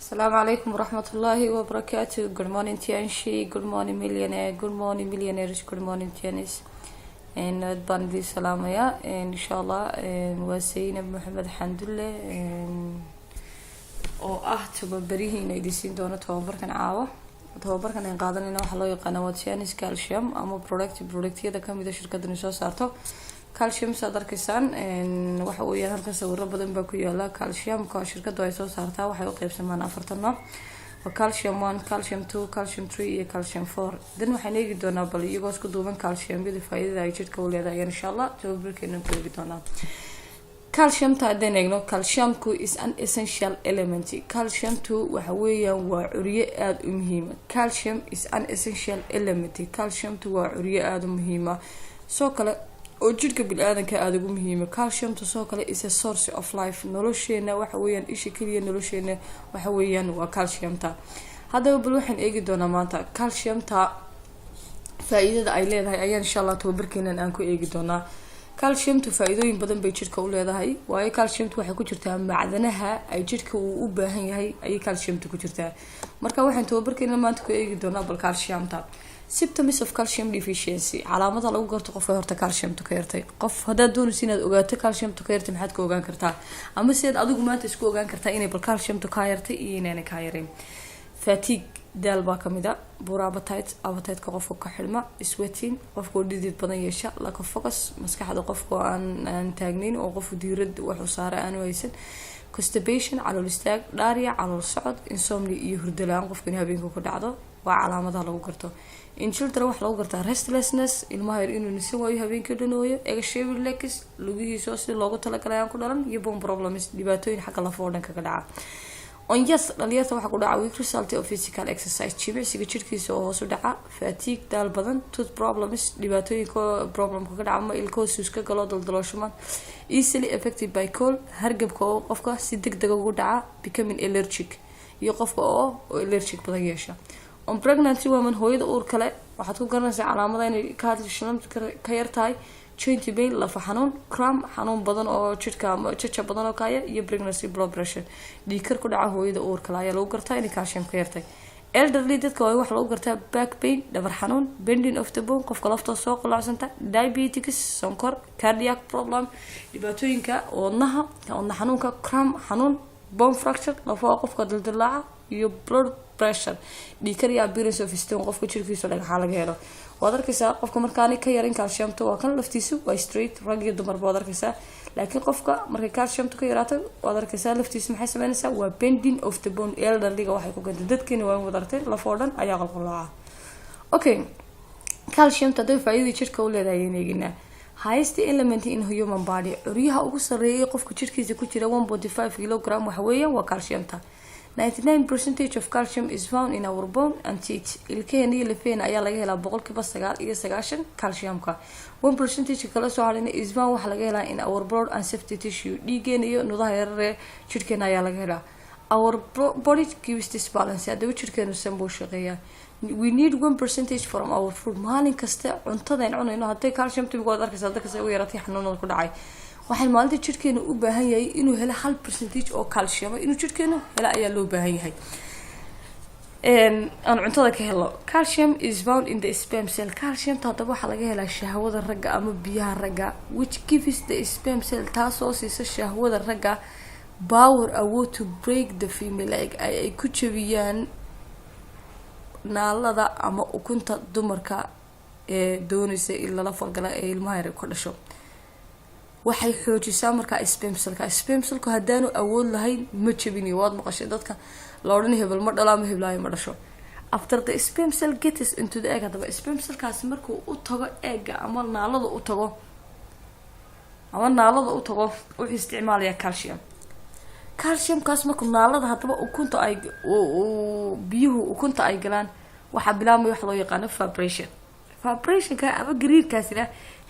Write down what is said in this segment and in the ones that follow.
السلام عليكم ورحمة الله وبركاته. Good morning Tianshi, good morning millionaire, good morning millionaires, good morning Tianis. And baan idin salaamaya inshallah waa sayna Maxamed Xandulle oo tababarihiina idin siin doona tababarkan caawa. tababarkan aan qaadanayna waxa loo yaqaan waa Tianis calcium ama productyada kamid ah shirkaddan soo saarto calcium sadarkisan waxa uu yahay halka sawirro badan baa ku yaala calcium ka shirkaddu ay soo saartaa waxay u qaybsamaan afartan nooc calcium 1 calcium 2 calcium 3 iyo calcium 4 dan waxaan eegi doonaa bal iyagoo isku duuban calcium bida faa'iidada ay jidhka u leedahay inshallah tababarkeena ku eegi doonaa calcium ta adeegno calcium ku is an essential element calcium 2 waxa weeyaan waa curiye aad u muhiim calcium is an essential element calcium 2 waa curiye aad u muhiim soo kale oo jidhka bini'aadanka aad ugu muhiim calcium soo kale is a source of life nolosheena waxa weeyaan isha kaliya nolosheena waxa weeyaan waa calcium ta hadaba bal waxaan eegi doonaa maanta calcium ta faa'iidada ay leedahay ayaan inshallah tababarkeena aan ku eegi doonaa calcium faa'iidooyin badan bay jidhka u leedahay waayo calcium waxay ku jirtaa macdanaha ay jidhka u baahan yahay ay calcium ku jirtaa marka waxaan tababarkeena maanta ku eegi doonaa bal calcium ta symptoms of calcium deficiency calaamada lagu garto qofka horta calcium ka yartay qof hadaa doonaysid inaad ogaato calcium ka yartay maxaad ku ogaan kartaa ama sidaad adigu maanta isku ogaan kartaa inay bal calcium ka yartay iyo inaan ka yarin fatigue daal baa kamida poor appetite ka qofka ka xilma sweating qofka dhidid badan yeesha lack of focus maskaxda qofka aan taagnayn oo qof diirad wax u saara aan waysan constipation calool istaag dhaariya calool socod insomnia iyo hurdo la'aan qofka habeenka ku dhacdo waa calaamadaha lagu garto in children wax lagu gartaa restlessness ilmaha yar inuu nisan waayo habeenkii dhanooyo egasheebil legs lugihiisa si loogu talagalay aan ku dhalan iyo bone problems dhibaatooyin xagga lafo dhan kaga dhaca on yes dhalinyarta waxa ku dhaca weak result of physical exercise jimicsiga jirkiisa oo hoos u dhaca fatigue daal badan tooth problems dhibaatooyinka problem kaga dhaca ma ilkoosus ka galo daldalooshaman easily affected by cold hargabka oo qofka si degdeg ugu dhaca becoming allergic iyo qofka oo allergic badan yeesha on pregnancy woman hooyada uur kale waxaad ku garanaysaa calaamadaha inay ka hadlishaan ka yartahay joint pain lafa xanuun cramp xanuun badan oo jidhka ama jaja badan oo kaya iyo pregnancy blood pressure dhiikar ku dhaca hooyada uur kale ayaa lagu gartaa inay calcium ka yartay elderly dadka wax lagu gartaa back pain dhabar xanuun bending of the bone qofka lafta soo qalacsanta diabetes sonkor cardiac problem dhibaatooyinka wadnaha xanuunka cramp xanuun bone fracture lafa qofka dildilaaca iyo blood pressure dhiikar iyo appearance of stone qofka jirkiisa dhagaxa laga helo waad arkaysaa qofka markaani ka yarin calcium waa kan laftiisu waa straight rag iyo dumar baad arkaysaa laakiin qofka markay calcium ka yaraato waad arkaysaa laftiisu maxay sameynaysaa waa bending of the bone elderly waxay ku ganta dadkeena waa wada artay lafo dhan ayaa qalqalaa okay calcium taday faa'iidada jidhka u leedahay inagina highest element in human body uriyaha ugu sareeyay qofka jidhkiisa ku jira 1.5 kg waxa weeyaan waa calcium 99% of calcium is found in our bone and teeth. Ilkeen iyo lafeen ayaa laga helaa boqolkiiba 9 calciumka. 1% kala soo harina is found waxa laga helaa in our blood and soft tissue. Dhiigeen iyo nudaha yaryar jirkeena ayaa laga helaa. Our body keeps this balance. Hadaba jirkeenu sanbuu shaqeeyaa. We need 1% from our food. Maalin kasta cuntada aan cunayno haday calcium tibiga wada arkaysaa dadka say u yaratay xanuunada ku dhacay. waxay maalinta jirkeena u baahan yahay inuu helo 1% oo calcium inuu jirkeena hela ayaa loo baahan yahay aan cuntada ka helo calcium is found in the sperm cell calcium taadaba waxa laga helaa shahwada ragga ama biyaha ragga which gives the sperm cell taasoo siisa shahwada ragga power awood to break the female egg ay ku jabiyaan naalada ama ukunta dumarka ee doonaysa in la falgala ee ilmaha yar ku dhasho waxay xoojisaa marka sperm cellka hadaanu awood lahayn ma jabini waad maqashay dadka la oran hebel ma dhalaa ma heblaayo ma dhasho after the sperm cell gets into the egg hadaba sperm cellkaas markuu u tago egga ama naalada u tago wuxuu isticmaalayaa calcium kaas markuu naalada hadaba ukunta ay biyuhu ukunta ay galaan waxa bilaabmay wax loo yaqaan vibration ka ama gariirkaasina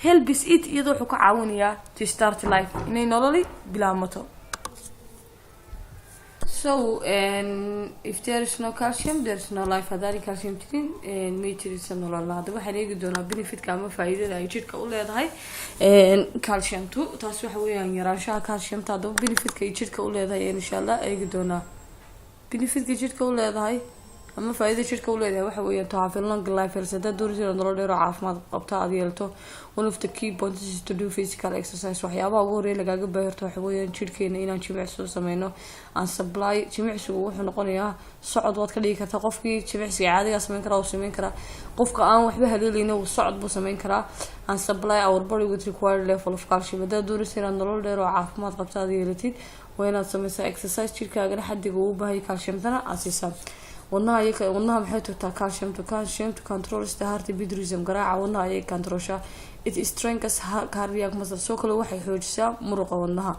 helps it iyadoo wuxuu ka caawinayaa to start life inay nololi bilaamato so if there is no calcium there is no life hadari calcium jirin matrix nolol hadaba waxaan eegi doonaa benefitka ama faa'iidada ay jidhka u leedahay calcium taas waxa weeyaan yaraanshaha calcium hadaba benefitka ay jidhka u leedahay insha Allah eegi doonaa benefit jidhka u leedahay ama faa'iido jidhka u leedahay waxa weeyaan to have a long life health doorasho nolol dheer oo caafimaad qabta aad yeelto. One of the key points is to do physical exercise. waxyaabaha ugu horeeya lagaaga baahan yahay waxa weeyaan jidhkeena inaan jimicsi sameyno aan supply jimicsigu wuxuu noqonayaa socod waad ka dhigi kartaa qofkii jimicsiga caadiga sameyn kara oo sameyn kara qofka aan waxba haleeleyna uu socod buu sameyn karaa and supply our body with required level of calcium. doorasho nolol dheer oo caafimaad qabta aad yeelatid waa inaad sameysaa exercise jidhkaaga xaddiga uu u baahan yahay calciumtana aad siisaa. wadnaha maxay tagtaa calcium to control the heart beat rhythm garaaca wadnaha ayay controlshaa. It strengthens cardiac muscle soo kale waxay xoojisaa muruqa wadnaha.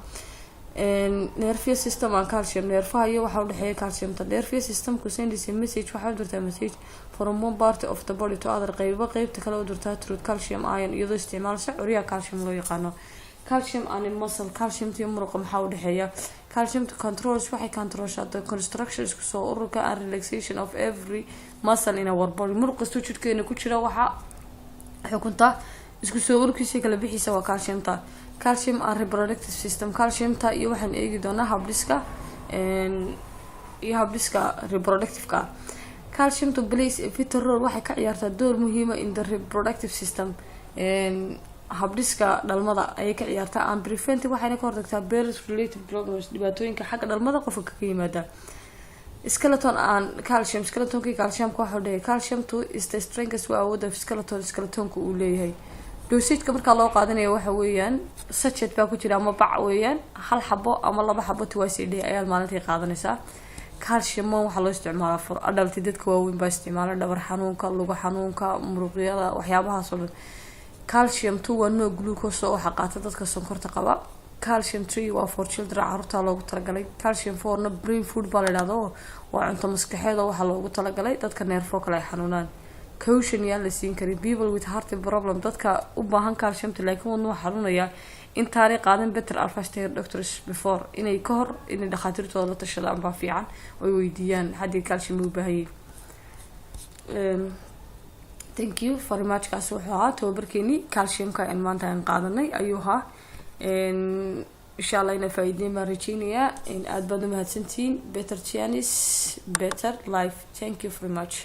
Nervous system and calcium neerfaha iyo waxa u dhaxeeya calciumta. Nervous systemku sends a message waxa u dirtaa message from one part of the body to other qaybta kale u dirtaa through calcium ion iyadoo isticmaalsa curiya calcium loo yaqaano. Calcium and muscle calcium iyo muruqa maxaa u dhaxeeya calcium to controls waxay controlshaa the construction isku soo ururka and relaxation of every muscle in our body. muruq kasta jidhkeena ku jira waxa xukunta isku soo ururkiisa kala bixiisa waa calciumta. Calcium and reproductive system calciumta iyo waxaan eegi doonaa habdhiska reproductive-ka. Calcium to plays a vital role waxay ka ciyaartaa door muhiim ah in the reproductive system habdhiska dhalmada ayay ka ciyaartaa and preventive waxayna ka hortagtaa birth related problems dhibaatooyinka xagga dhalmada qofka ka yimaada. Skeleton and calcium skeletonka calciumka waxa u dhahay calcium to is the strength waa awoodda skeletonka uu leeyahay. dosage marka loo qaadanayo waxa weeyaan sachet baa ku jira ama bac weeyaan hal xabo ama laba xabo twice a day ayaa maalintii qaadanaysaa. calcium waxa loo isticmaalaa for adult dadka waaweyn baa isticmaala dhabar xanuunka lugu xanuunka muruqyada waxyaabahaas oo dhan. calcium 2 waa no glucose oo waxa qaata dadka sonkorta qaba. calcium 3 waa for children carruurta loogu talagalay. calcium 4 na brain food baa la yiraahdo waa cunto maskaxeed oo waxa loogu talagalay dadka neerfo kale xanuunaan. caution yaa la siin karin people with heart problem dadka u baahan calcium laakiin wadnuhu xanuunaya intaanay qaadan better advice to doctors before inay ka hor inay dhakhaatiirtooda la tashadaan baa fiican oo weydiiyaan haddii calcium u baahan yahay. Thank you very much kaas wuxuu ahaa tababarkeeni calciumka aan maanta aan qaadanay ayuu ahaa inshallah ina faa'iideyn baan rajeynayaa in aad baad u mahadsantihiin. Better chance better life. Thank you very much.